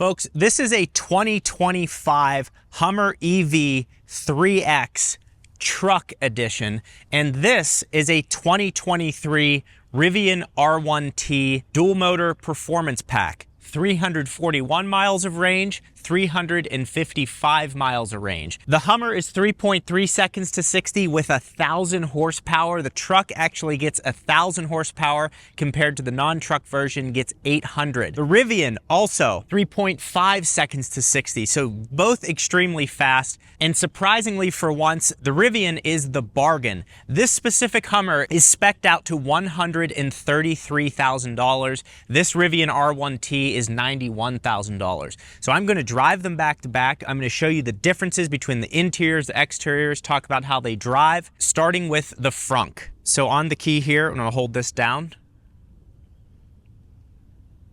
Folks, this is a 2025 Hummer EV 3X Truck Edition, and this is a 2023 Rivian R1T Dual Motor Performance Pack. 341 miles of range, 355 miles of range. The Hummer is 3.3 seconds to 60 with 1,000 horsepower. The truck actually gets 1,000 horsepower compared to the non-truck version gets 800. The Rivian also 3.5 seconds to 60, so both extremely fast. And surprisingly for once, the Rivian is the bargain. This specific Hummer is spec'd out to $133,000. This Rivian R1T is $91,000. So I'm going to drive them back to back. I'm going to show you the differences between the interiors, the exteriors, talk about how they drive, starting with the frunk. So on the key here, I'm going to hold this down.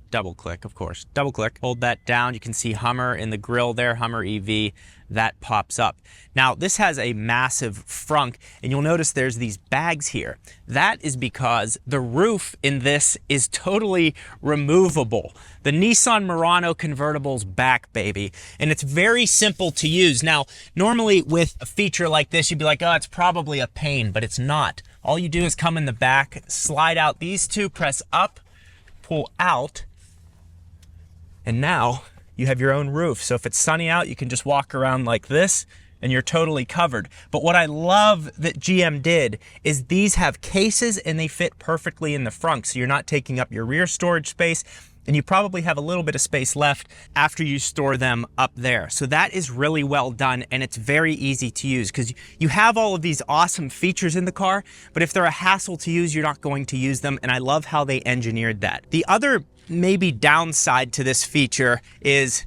Double click, of course. Double click. Hold that down. You can see Hummer in the grill there, Hummer EV. That pops up. Now, this has a massive frunk, and you'll notice there's these bags here. That is because the roof in this is totally removable. The Nissan Murano convertible's back, baby, and it's very simple to use. Now, normally with a feature like this, you'd be like, oh, it's probably a pain, but it's not. All you do is come in the back, slide out these two, press up, pull out, and now you have your own roof. So if it's sunny out, you can just walk around like this and you're totally covered. But what I love that GM did is these have cases and they fit perfectly in the frunk. So you're not taking up your rear storage space, and you probably have a little bit of space left after you store them up there. So that is really well done, and it's very easy to use because you have all of these awesome features in the car, but if they're a hassle to use, you're not going to use them, and I love how they engineered that. The other maybe downside to this feature is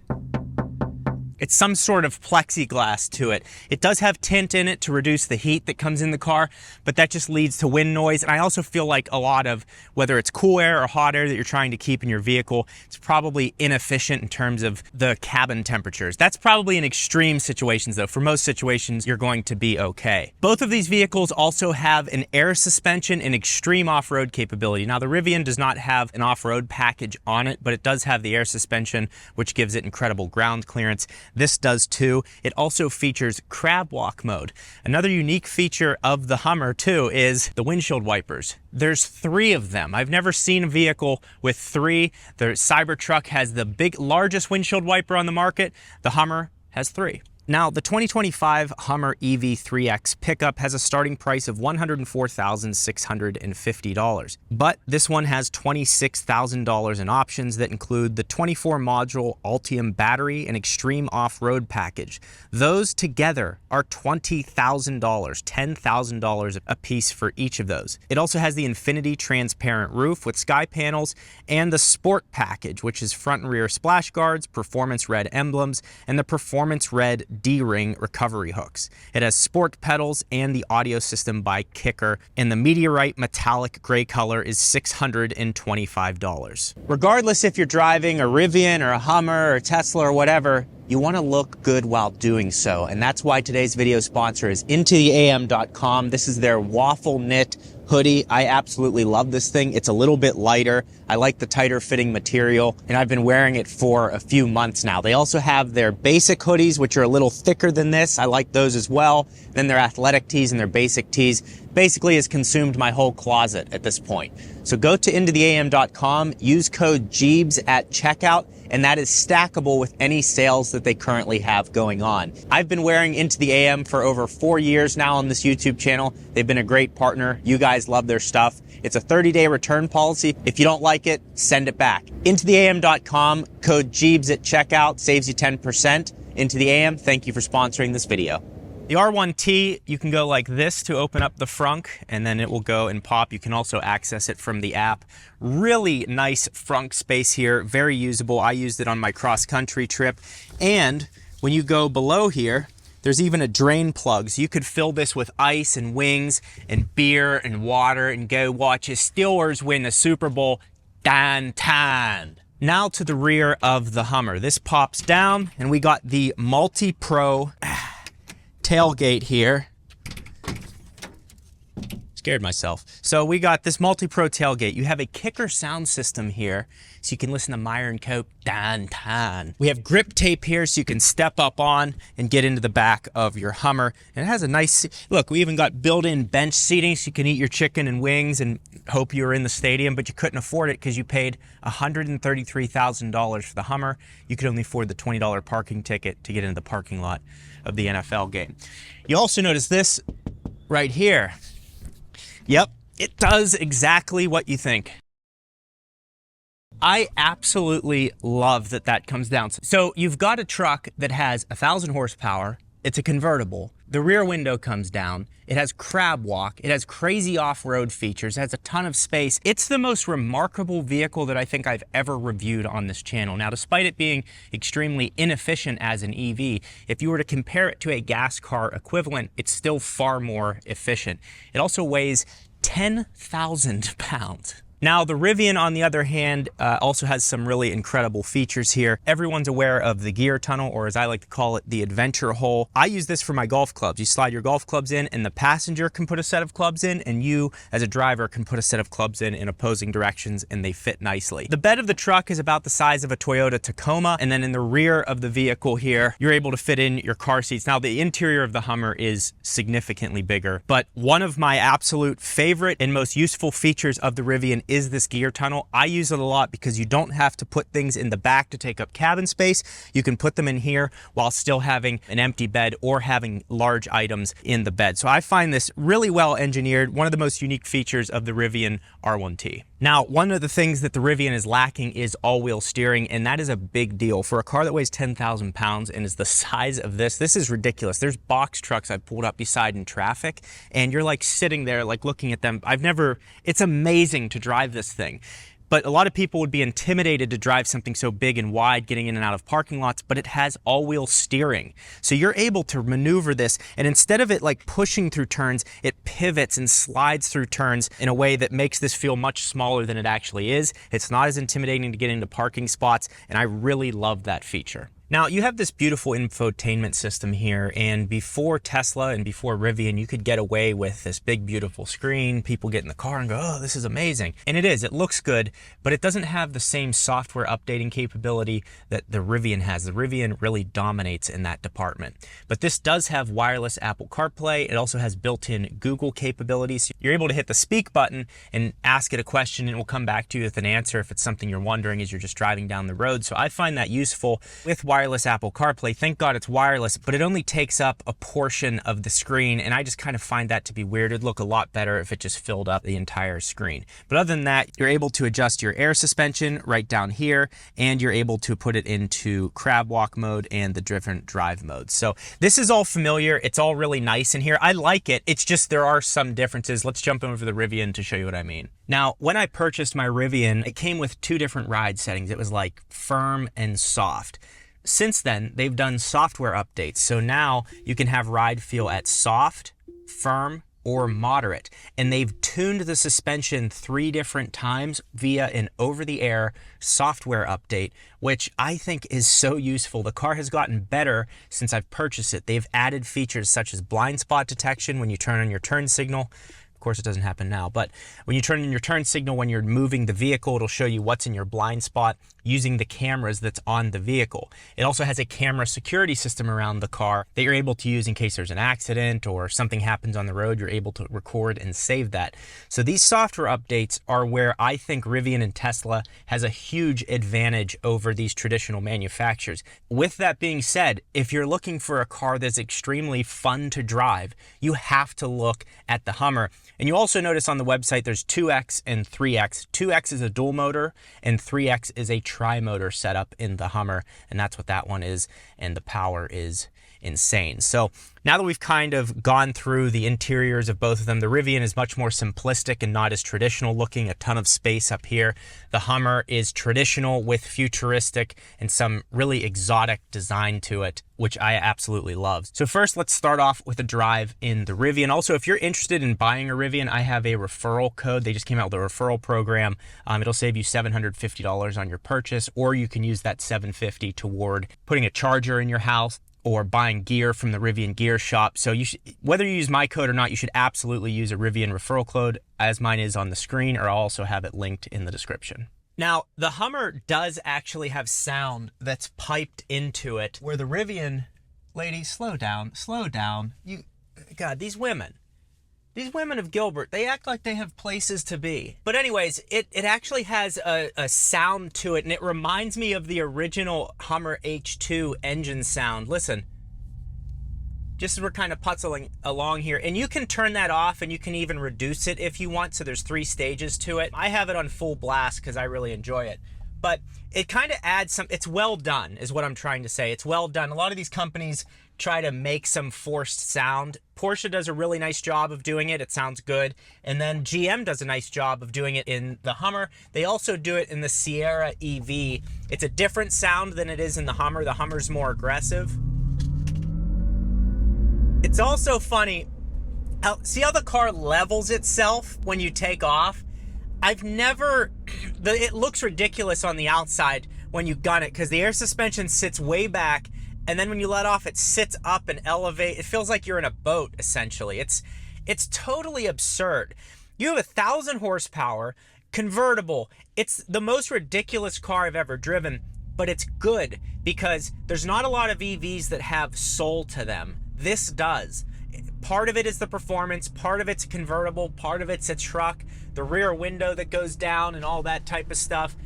it's some sort of plexiglass to it. It does have tint in it to reduce the heat that comes in the car, but that just leads to wind noise. And I also feel like a lot of, whether it's cool air or hot air that you're trying to keep in your vehicle, it's probably inefficient in terms of the cabin temperatures. That's probably in extreme situations though. For most situations, you're going to be okay. Both of these vehicles also have an air suspension and extreme off-road capability. Now the Rivian does not have an off-road package on it, but it does have the air suspension, which gives it incredible ground clearance. This does too. It also features crab walk mode. Another unique feature of the Hummer too is the windshield wipers. There's 3 of them. I've never seen a vehicle with 3. The Cybertruck has the largest windshield wiper on the market. The Hummer has 3. Now, the 2025 Hummer EV 3X pickup has a starting price of $104,650, but this one has $26,000 in options that include the 24-module INTOTHEAM battery and extreme off-road package. Those together are $20,000, $10,000 a piece for each of those. It also has the Infinity transparent roof with sky panels and the Sport package, which is front and rear splash guards, performance red emblems, and the performance red D-ring recovery hooks. It has sport pedals and the audio system by Kicker, and the Meteorite metallic gray color is $625. Regardless if you're driving a Rivian or a Hummer or a Tesla or whatever, you want to look good while doing so, and that's why today's video sponsor is INTOTHEAM.com. This is their waffle knit hoodie. I absolutely love this thing. It's a little bit lighter. I like the tighter fitting material, and I've been wearing it for a few months now. They also have their basic hoodies, which are a little thicker than this. I like those as well. Then their athletic tees and their basic tees basically has consumed my whole closet at this point. So go to INTOTHEAM.com, use code Gjeebs at checkout, and that is stackable with any sales that they currently have going on. I've been wearing Into the AM for over 4 years now on this YouTube channel. They've been a great partner. You guys love their stuff. It's a 30-day return policy. If you don't like it, send it back. INTOTHEAM.com, code Gjeebs at checkout, saves you 10%. Into the AM, thank you for sponsoring this video. The R1T, you can go like this to open up the frunk, and then it will go and pop. You can also access it from the app. Really nice frunk space here, very usable. I used it on my cross-country trip. And when you go below here, there's even a drain plug. So you could fill this with ice and wings and beer and water and go watch his Steelers win the Super Bowl. Dan. Now to the rear of the Hummer. This pops down, and we got the Multi-Pro tailgate here. Scared myself. So we got this multi-pro tailgate. You have a kicker sound system here, so you can listen to Meyer and Coke downtown. We have grip tape here, so you can step up on and get into the back of your Hummer. And it has a nice, look, we even got built-in bench seating, so you can eat your chicken and wings and hope you were in the stadium, but you couldn't afford it because you paid $133,000 for the Hummer. You could only afford the $20 parking ticket to get into the parking lot of the NFL game. You also notice this right here. Yep, it does exactly what you think. I absolutely love that that comes down. So you've got a truck that has 1,000 horsepower. It's a convertible. The rear window comes down. It has crab walk. It has crazy off-road features. It has a ton of space. It's the most remarkable vehicle that I think I've ever reviewed on this channel. Now, despite it being extremely inefficient as an EV, if you were to compare it to a gas car equivalent, it's still far more efficient. It also weighs 10,000 pounds. Now, the Rivian, on the other hand, also has some really incredible features here. Everyone's aware of the gear tunnel, or as I like to call it, the adventure hole. I use this for my golf clubs. You slide your golf clubs in, and the passenger can put a set of clubs in, and you, as a driver, can put a set of clubs in opposing directions, and they fit nicely. The bed of the truck is about the size of a Toyota Tacoma, and then in the rear of the vehicle here, you're able to fit in your car seats. Now, the interior of the Hummer is significantly bigger, but one of my absolute favorite and most useful features of the Rivian is this gear tunnel. I use it a lot because you don't have to put things in the back to take up cabin space. You can put them in here while still having an empty bed or having large items in the bed. So I find this really well engineered, one of the most unique features of the Rivian R1T. Now, one of the things that the Rivian is lacking is all-wheel steering, and that is a big deal. For a car that weighs 10,000 pounds and is the size of this is ridiculous. There's box trucks I've pulled up beside in traffic, and you're like sitting there like looking at them. It's amazing to drive this thing. But a lot of people would be intimidated to drive something so big and wide, getting in and out of parking lots, but it has all-wheel steering. So you're able to maneuver this, and instead of it like pushing through turns, it pivots and slides through turns in a way that makes this feel much smaller than it actually is. It's not as intimidating to get into parking spots, and I really love that feature. Now, you have this beautiful infotainment system here, and before Tesla and before Rivian, you could get away with this big, beautiful screen. People get in the car and go, oh, this is amazing. And it is, it looks good, but it doesn't have the same software updating capability that the Rivian has. The Rivian really dominates in that department. But this does have wireless Apple CarPlay. It also has built-in Google capabilities. You're able to hit the speak button and ask it a question, and it will come back to you with an answer if it's something you're wondering as you're just driving down the road. So I find that useful with wireless Apple CarPlay. Thank God it's wireless, but it only takes up a portion of the screen, and I just kind of find that to be weird. It'd look a lot better if it just filled up the entire screen. But other than that, you're able to adjust your air suspension right down here, and you're able to put it into crab walk mode and the different drive modes. So this is all familiar. It's all really nice in here. I like it. It's just there are some differences. Let's jump over the Rivian to show you what I mean. Now, when I purchased my Rivian, it came with two different ride settings. It was like firm and soft. Since then, they've done software updates. So now you can have ride feel at soft, firm, or moderate. And they've tuned the suspension 3 different times via an over-the-air software update, which I think is so useful. The car has gotten better since I've purchased it. They've added features such as blind spot detection when you turn on your turn signal. Of course, it doesn't happen now, but when you turn in your turn signal, when you're moving the vehicle, it'll show you what's in your blind spot using the cameras that's on the vehicle. It also has a camera security system around the car that you're able to use in case there's an accident or something happens on the road. You're able to record and save that. So these software updates are where I think Rivian and Tesla has a huge advantage over these traditional manufacturers. With that being said, if you're looking for a car that's extremely fun to drive, you have to look at the Hummer. And you also notice on the website there's 2X and 3X. 2X is a dual motor and 3X is a tri-motor setup in the Hummer, and that's what that one is, and the power is insane. So now that we've kind of gone through the interiors of both of them, the Rivian is much more simplistic and not as traditional looking, a ton of space up here. The Hummer is traditional with futuristic and some really exotic design to it, which I absolutely love. So first, let's start off with a drive in the Rivian. Also, if you're interested in buying a Rivian, I have a referral code. They just came out with a referral program. It'll save you $750 on your purchase, or you can use that $750 toward putting a charger in your house, or buying gear from the Rivian gear shop. So you should, whether you use my code or not, you should absolutely use a Rivian referral code, as mine is on the screen, or I'll also have it linked in the description. Now, the Hummer does actually have sound that's piped into it, where the Rivian, lady, slow down, slow down. God, these women of Gilbert, they act like they have places to be. But anyways, it actually has a sound to it, and it reminds me of the original Hummer H2 engine sound. Listen, just as we're kind of puzzling along here, and you can turn that off, and you can even reduce it if you want, so there's 3 stages to it. I have it on full blast because I really enjoy it. But it kind of adds some, it's well done, is what I'm trying to say. It's well done. A lot of these companies try to make some forced sound. Porsche does a really nice job of doing it. It sounds good. And then GM does a nice job of doing it in the Hummer. They also do it in the Sierra EV. It's a different sound than it is in the Hummer. The Hummer's more aggressive. It's also funny, see how the car levels itself when you take off? I've never, it looks ridiculous on the outside when you gun it because the air suspension sits way back, and then when you let off, it sits up and elevate. It feels like you're in a boat, essentially. It's totally absurd. You have 1,000 horsepower, convertible. It's the most ridiculous car I've ever driven, but it's good because there's not a lot of EVs that have soul to them. This does. Part of it is the performance, part of it's a convertible, part of it's a truck, the rear window that goes down and all that type of stuff.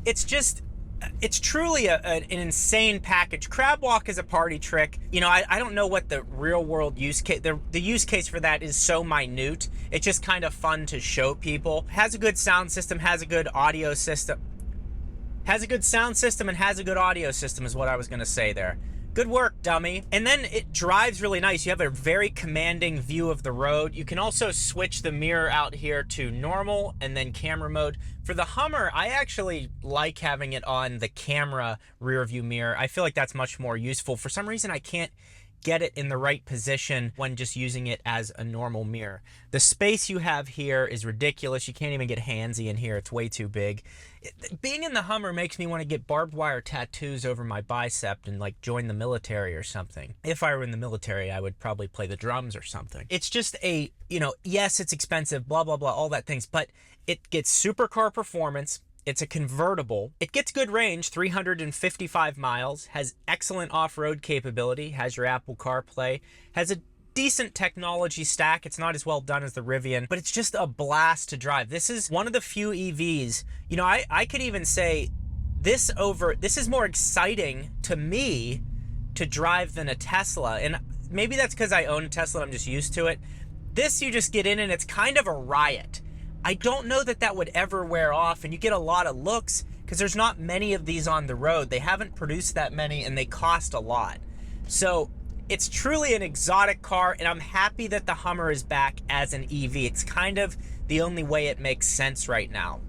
It's just, it's truly an insane package. Crab walk is a party trick. You know, I don't know what the real world use case, the use case for that is so minute. It's just kind of fun to show people. Has a good sound system, has a good audio system. Has a good sound system and has a good audio system is what I was gonna say there. Good work, dummy. And then it drives really nice. You have a very commanding view of the road. You can also switch the mirror out here to normal and then camera mode. For the Hummer, I actually like having it on the camera rear view mirror. I feel like that's much more useful. For some reason, I can't get it in the right position when just using it as a normal mirror. The space you have here is ridiculous. You can't even get handsy in here. It's way too big. Being in the Hummer makes me want to get barbed wire tattoos over my bicep and like join the military or something. If I were in the military, I would probably play the drums or something. It's just a, you know, yes, it's expensive, blah, blah, blah, all that things, but it gets supercar performance. It's a convertible. It gets good range, 355 miles, has excellent off-road capability, has your Apple CarPlay, has a decent technology stack. It's not as well done as the Rivian, but it's just a blast to drive. This is one of the few EVs, you know, I could even say this is more exciting to me to drive than a Tesla. And maybe that's because I own a Tesla and I'm just used to it. This, you just get in and it's kind of a riot. I don't know that that would ever wear off, and you get a lot of looks because there's not many of these on the road. They haven't produced that many and they cost a lot. So it's truly an exotic car, and I'm happy that the Hummer is back as an EV. It's kind of the only way it makes sense right now.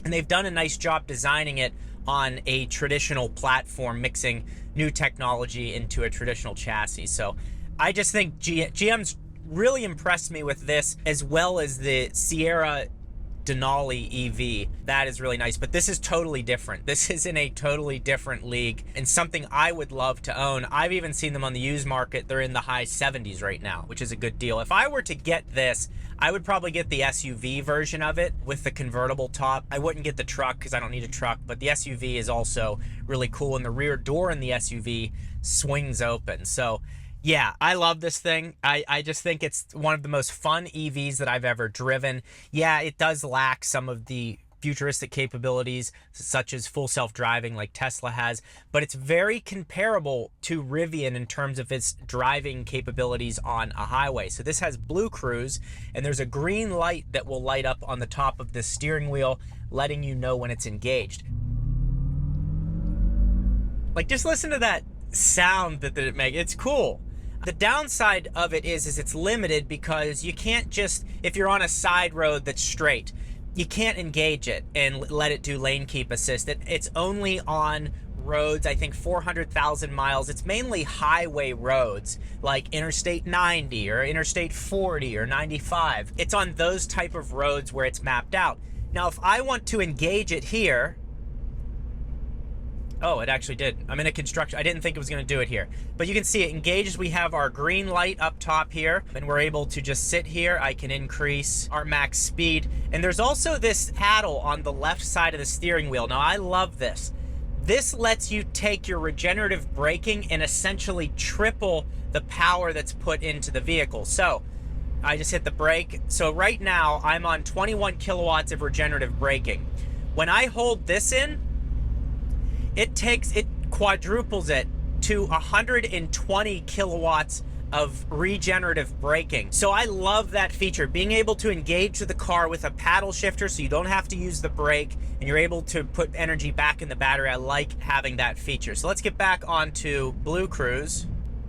And they've done a nice job designing it on a traditional platform, mixing new technology into a traditional chassis. So I just think GM's really impressed me with this, as well as the Sierra Denali EV. That is really nice, but this is totally different. This is in a totally different league and something I would love to own. I've even seen them on the used market. They're in the high 70s right now, which is a good deal. If I were to get this, I would probably get the SUV version of it with the convertible top. I wouldn't get the truck because I don't need a truck, but the SUV is also really cool, and the rear door in the SUV swings open. So yeah, I love this thing. I just think it's one of the most fun EVs that I've ever driven. Yeah, it does lack some of the futuristic capabilities, such as full self-driving like Tesla has, but it's very comparable to Rivian in terms of its driving capabilities on a highway. So this has Blue Cruise, and there's a green light that will light up on the top of the steering wheel, letting you know when it's engaged. Like, just listen to that sound that it makes. It's cool. The downside of it is it's limited because you can't just, if you're on a side road that's straight, you can't engage it and let it do lane keep assist. It's only on roads, I think 400,000 miles. It's mainly highway roads like Interstate 90 or Interstate 40 or 95. It's on those type of roads where it's mapped out. Now, if I want to engage it here, Oh, it actually did. I'm in a construction. I didn't think it was going to do it here. But you can see it engages. We have our green light up top here, and we're able to just sit here. I can increase our max speed. And there's also this paddle on the left side of the steering wheel. Now, I love this. This lets you take your regenerative braking and essentially triple the power that's put into the vehicle. So I just hit the brake. So right now I'm on 21 kilowatts of regenerative braking. When I hold this in, it quadruples it to 120 kilowatts of regenerative braking. So I love that feature, being able to engage the car with a paddle shifter so you don't have to use the brake and you're able to put energy back in the battery. I like having that feature. So let's get back onto Blue Cruise.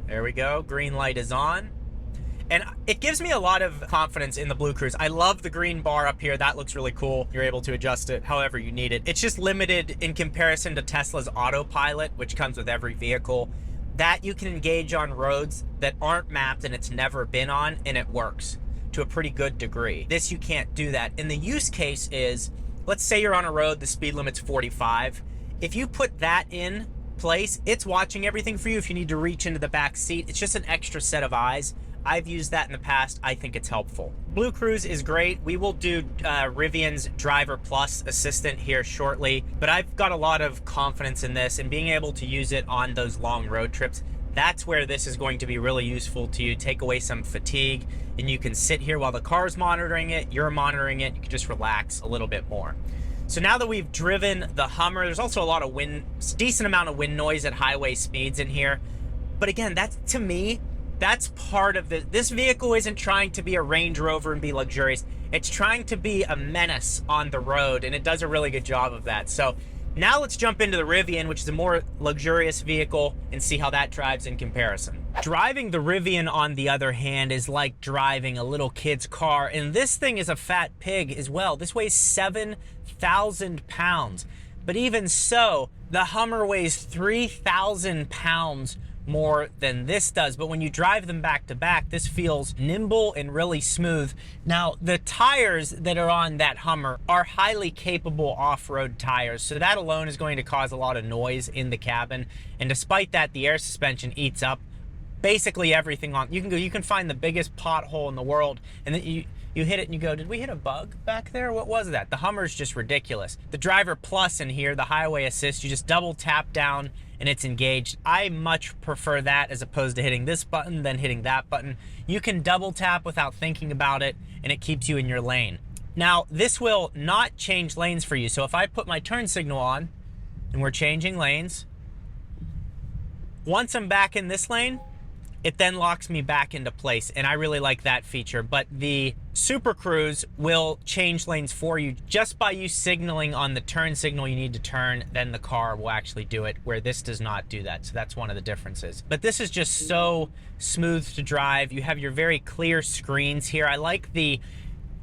There we go, green light is on. And it gives me a lot of confidence in the Blue Cruise. I love the green bar up here. That looks really cool. You're able to adjust it however you need it. It's just limited in comparison to Tesla's autopilot, which comes with every vehicle. That you can engage on roads that aren't mapped and it's never been on, and it works to a pretty good degree. This, you can't do that. And the use case is, let's say you're on a road, the speed limit's 45. If you put that in place, it's watching everything for you. If you need to reach into the back seat, it's just an extra set of eyes. I've used that in the past. I think it's helpful. Blue Cruise is great. We will do Rivian's Driver Plus Assistant here shortly, but I've got a lot of confidence in this and being able to use it on those long road trips. That's where this is going to be really useful to you. Take away some fatigue, and you can sit here while the car's monitoring it, you're monitoring it, you can just relax a little bit more. So now that we've driven the Hummer, there's also a lot of decent amount of wind noise at highway speeds in here. But again, that's, to me, that's part of this vehicle isn't trying to be a Range Rover and be luxurious. It's trying to be a menace on the road, and it does a really good job of that. So now let's jump into the Rivian, which is a more luxurious vehicle, and see how that drives in comparison. Driving the Rivian, on the other hand, is like driving a little kid's car, and this thing is a fat pig as well. This weighs 7,000 pounds, but even so, the Hummer weighs 3,000 pounds more than this does. But when you drive them back to back, this feels nimble and really smooth. Now, the tires that are on that Hummer are highly capable off-road tires, so that alone is going to cause a lot of noise in the cabin. And despite that, the air suspension eats up basically everything on. You can find the biggest pothole in the world, and then you hit it and you go, did we hit a bug back there? What was that? The Hummer's just ridiculous. The Driver Plus in here, the highway assist, you just double tap down and it's engaged. I much prefer that as opposed to hitting this button than hitting that button. You can double tap without thinking about it, and it keeps you in your lane. Now, this will not change lanes for you. So if I put my turn signal on and we're changing lanes, once I'm back in this lane, it then locks me back into place, and I really like that feature. But the Super Cruise will change lanes for you just by you signaling on the turn signal you need to turn, then the car will actually do it, where this does not do that. So that's one of the differences. But this is just so smooth to drive. You have your very clear screens here. I like the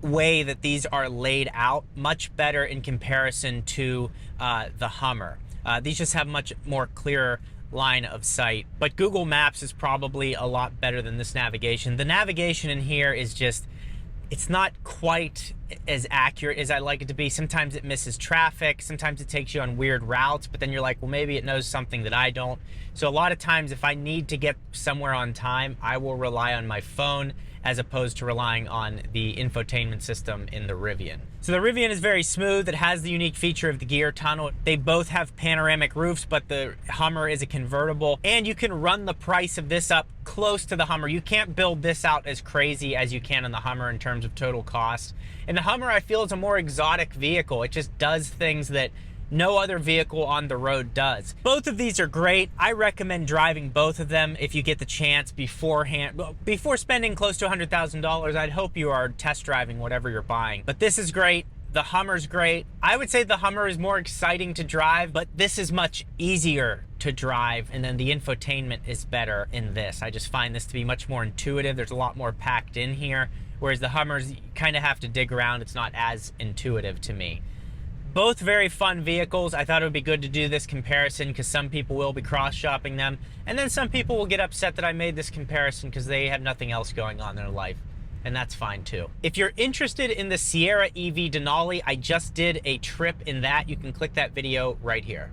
way that these are laid out, much better in comparison to the Hummer. These just have much more clearer line of sight. But Google Maps is probably a lot better than this navigation. The navigation in here is just, it's not quite as accurate as I like it to be. Sometimes it misses traffic, sometimes it takes you on weird routes, but then you're like, well, maybe it knows something that I don't. So a lot of times if I need to get somewhere on time, I will rely on my phone as opposed to relying on the infotainment system in the Rivian. So the Rivian is very smooth. It has the unique feature of the gear tunnel. They both have panoramic roofs, but the Hummer is a convertible, and you can run the price of this up close to the Hummer. You can't build this out as crazy as you can on the Hummer in terms of total cost. And the Hummer, I feel, is a more exotic vehicle. It just does things that no other vehicle on the road does. Both of these are great. I recommend driving both of them if you get the chance beforehand. Before spending close to $100,000, I'd hope you are test driving whatever you're buying. But this is great. The Hummer's great. I would say the Hummer is more exciting to drive, but this is much easier to drive, and then the infotainment is better in this. I just find this to be much more intuitive. There's a lot more packed in here, whereas the Hummers, you kind of have to dig around. It's not as intuitive to me. Both very fun vehicles. I thought it would be good to do this comparison because some people will be cross-shopping them, and then some people will get upset that I made this comparison because they have nothing else going on in their life, and that's fine too. If you're interested in the Sierra EV Denali, I just did a trip in that. You can click that video right here.